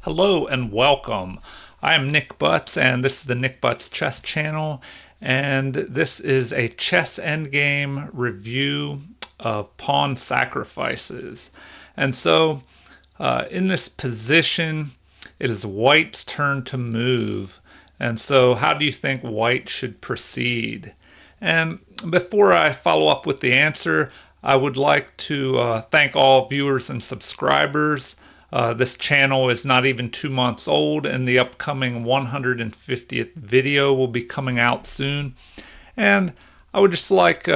Hello and welcome. I am Nick Butts, and this is the Nick Butts Chess Channel, and this is a chess endgame review of pawn sacrifices. And so, in this position, it is White's turn to move. And so, how do you think White should proceed? And before I follow up with the answer, I would like to thank all viewers and subscribers. This channel is not even 2 months old, and the upcoming 150th video will be coming out soon. And I would just like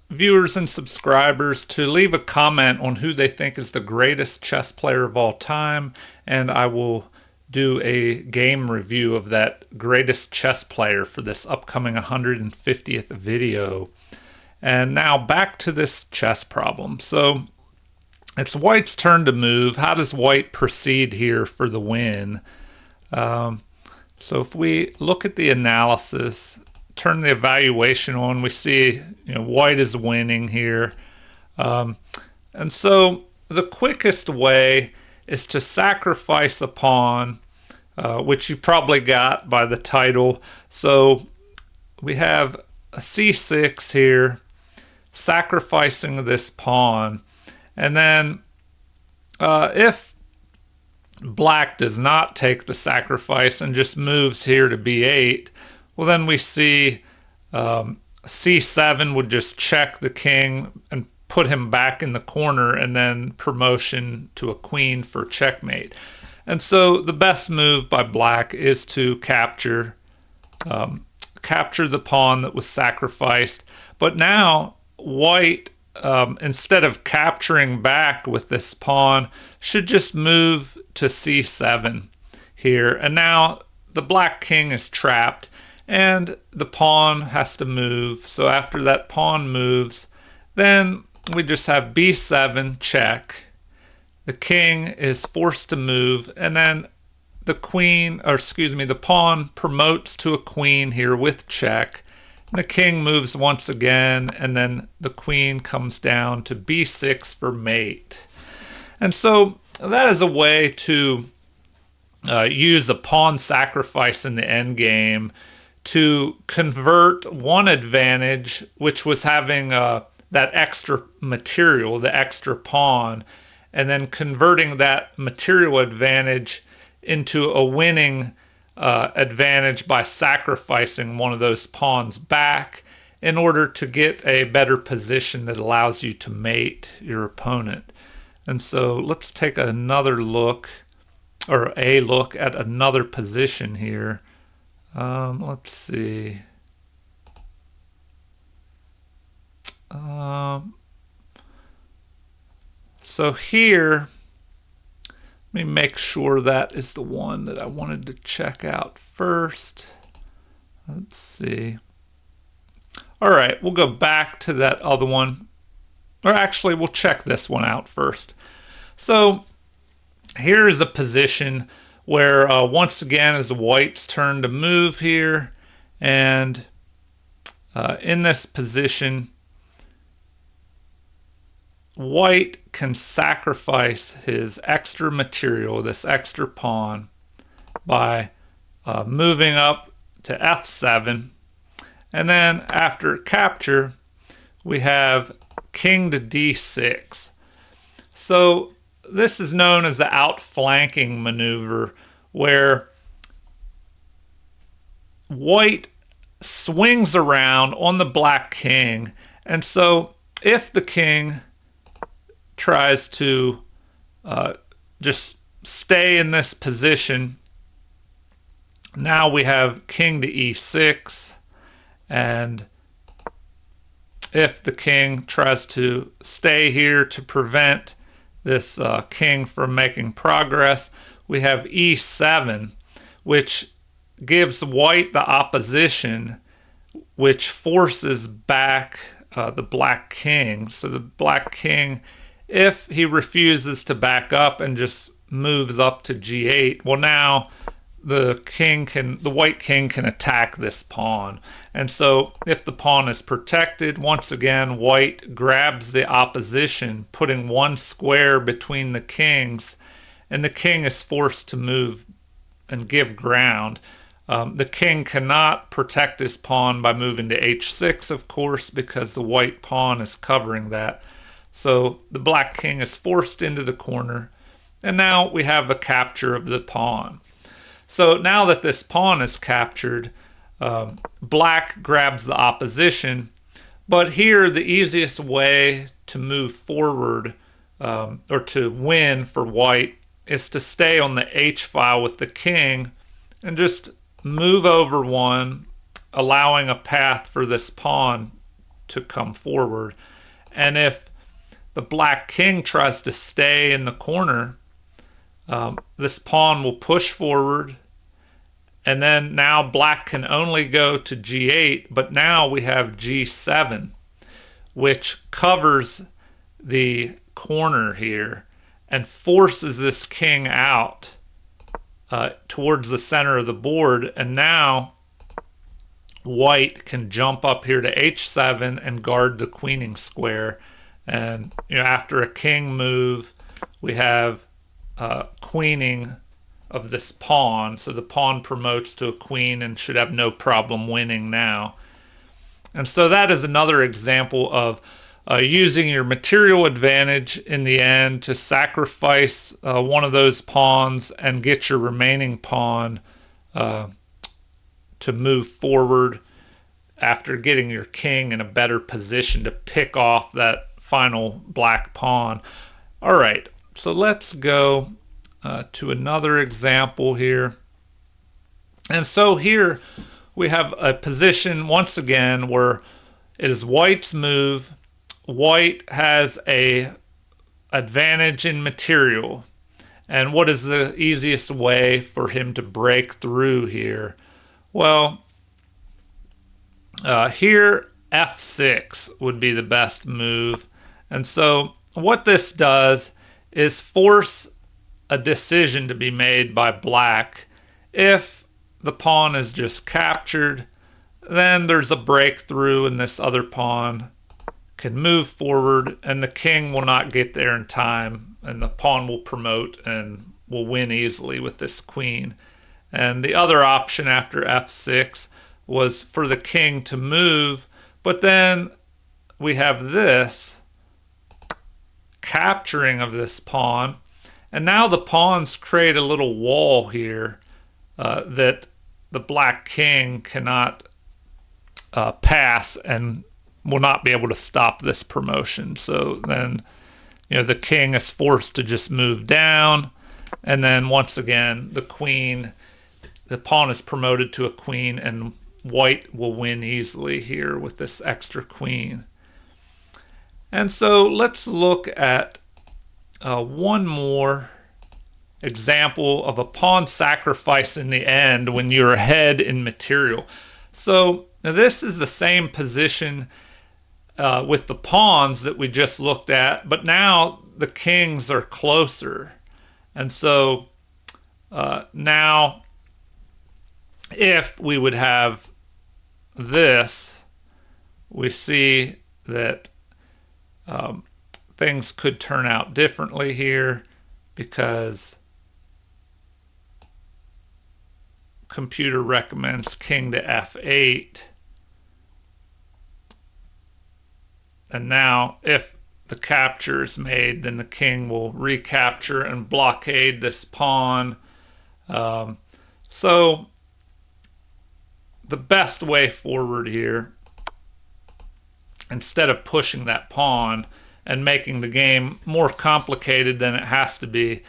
viewers and subscribers to leave a comment on who they think is the greatest chess player of all time, and I will do a game review of that greatest chess player for this upcoming 150th video. And now back to this chess problem. So it's White's turn to move. How does White proceed here for the win? So if we look at the analysis, turn the evaluation on, we see White is winning here. And so the quickest way is to sacrifice a pawn, which you probably got by the title. So we have a c6 here, sacrificing this pawn. And then if Black does not take the sacrifice and just moves here to b8, well, then we see c7 would just check the king and put him back in the corner, and then promotion to a queen for checkmate. And so the best move by Black is to capture the pawn that was sacrificed. But now White, instead of capturing back with this pawn, should just move to c7 here. And now the Black king is trapped, and the pawn has to move. So after that pawn moves, then we just have b7 check. The king is forced to move, and then the pawn promotes to a queen here with check. The king moves once again, and then the queen comes down to b6 for mate. And so that is a way to use a pawn sacrifice in the endgame to convert one advantage, which was having that extra material, the extra pawn, and then converting that material advantage into a winning advantage by sacrificing one of those pawns back in order to get a better position that allows you to mate your opponent. And so let's take another look, or a look at another position here. Let's see. So here, let me make sure that is the one that I wanted to check out first. Let's see. All right, we'll go back to that other one. Or actually, we'll check this one out first. So here is a position where once again is White's turn to move here. And in this position, White can sacrifice his extra material, this extra pawn, by moving up to f7. And then after capture, we have king to d6. So this is known as the outflanking maneuver, where White swings around on the Black king. And so if the king tries to just stay in this position, now we have king to e6, and if the king tries to stay here to prevent this king from making progress, we have e7, which gives White the opposition, which forces back the Black king. So the Black king, if he refuses to back up and just moves up to g8, well, now the White king can attack this pawn. And so if the pawn is protected, once again White grabs the opposition, putting one square between the kings, and the king is forced to move and give ground. The king cannot protect his pawn by moving to h6, of course, because the white pawn is covering that. So the black king is forced into the corner, and now we have the capture of the pawn. So now that this pawn is captured, black grabs the opposition, but here the easiest way to move forward or to win for white is to stay on the h file with the king and just move over one, allowing a path for this pawn to come forward. And if the black king tries to stay in the corner, this pawn will push forward, and then now black can only go to g8, but now we have g7, which covers the corner here and forces this king out towards the center of the board. And now white can jump up here to h7 and guard the queening square. And after a king move, we have queening of this pawn, so the pawn promotes to a queen and should have no problem winning now. And so that is another example of using your material advantage in the end to sacrifice one of those pawns and get your remaining pawn to move forward after getting your king in a better position to pick off that final black pawn. All right, so let's go to another example here. And so here we have a position once again where it is white's move. White has a advantage in material. And what is the easiest way for him to break through here? Well, here f6 would be the best move. And so what this does is force a decision to be made by black. If the pawn is just captured, then there's a breakthrough and this other pawn can move forward and the king will not get there in time, and the pawn will promote and will win easily with this queen. And the other option after f6 was for the king to move, but then we have this capturing of this pawn, and now the pawns create a little wall here that the black king cannot pass and will not be able to stop this promotion. So then the king is forced to just move down, and then once again the pawn is promoted to a queen, and white will win easily here with this extra queen. And so let's look at one more example of a pawn sacrifice in the end when you're ahead in material. So now this is the same position with the pawns that we just looked at, but now the kings are closer. And so now if we would have this, we see that things could turn out differently here, because computer recommends king to f8. And now if the capture is made, then the king will recapture and blockade this pawn. So the best way forward here, instead of pushing that pawn and making the game more complicated than it has to be,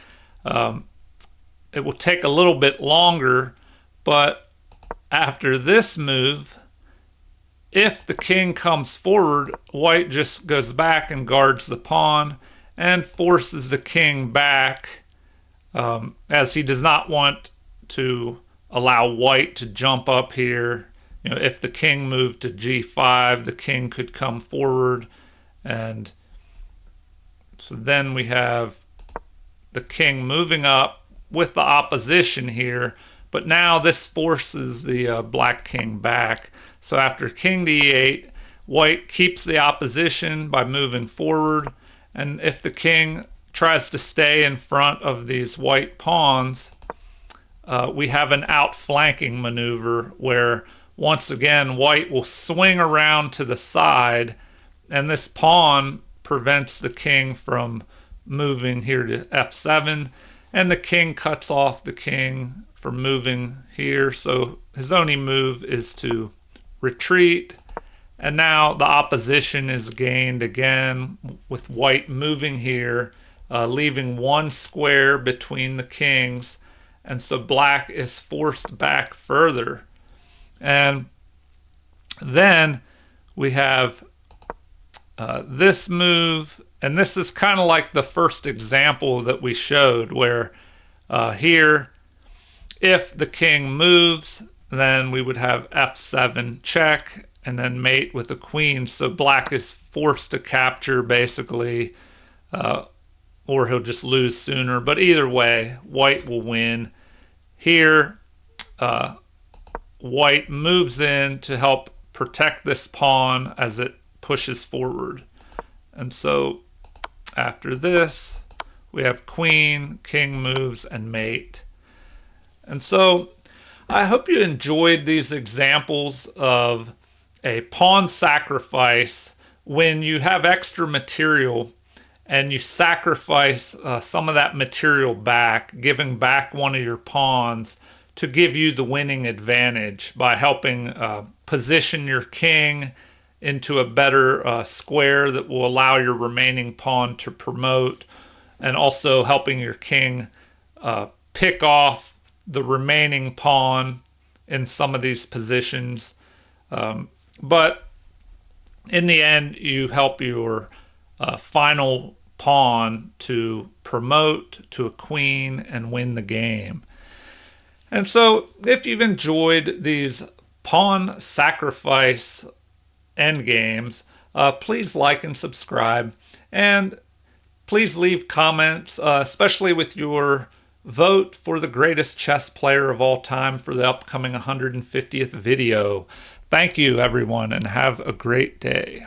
it will take a little bit longer, but after this move, if the king comes forward, white just goes back and guards the pawn and forces the king back, as he does not want to allow white to jump up here. If the king moved to g5, the king could come forward, and so then we have the king moving up with the opposition here, but now this forces the black king back. So after king to e8, white keeps the opposition by moving forward, and if the king tries to stay in front of these white pawns, we have an outflanking maneuver where once again white will swing around to the side, and this pawn prevents the king from moving here to f7, and the king cuts off the king from moving here, so his only move is to retreat. And now the opposition is gained again with white moving here, leaving one square between the kings, and so black is forced back further. And then we have this move, and this is kind of like the first example that we showed, where here, if the king moves, then we would have f7 check, and then mate with the queen, so black is forced to capture basically, or he'll just lose sooner, but either way white will win. Here white moves in to help protect this pawn as it pushes forward, and so after this we have queen, king moves, and mate. And so I hope you enjoyed these examples of a pawn sacrifice when you have extra material and you sacrifice some of that material back, giving back one of your pawns to give you the winning advantage by helping position your king into a better square that will allow your remaining pawn to promote, and also helping your king pick off the remaining pawn in some of these positions. But in the end, you help your final pawn to promote to a queen and win the game. And so if you've enjoyed these pawn sacrifice endgames, please like and subscribe, and please leave comments, especially with your vote for the greatest chess player of all time for the upcoming 150th video. Thank you, everyone, and have a great day.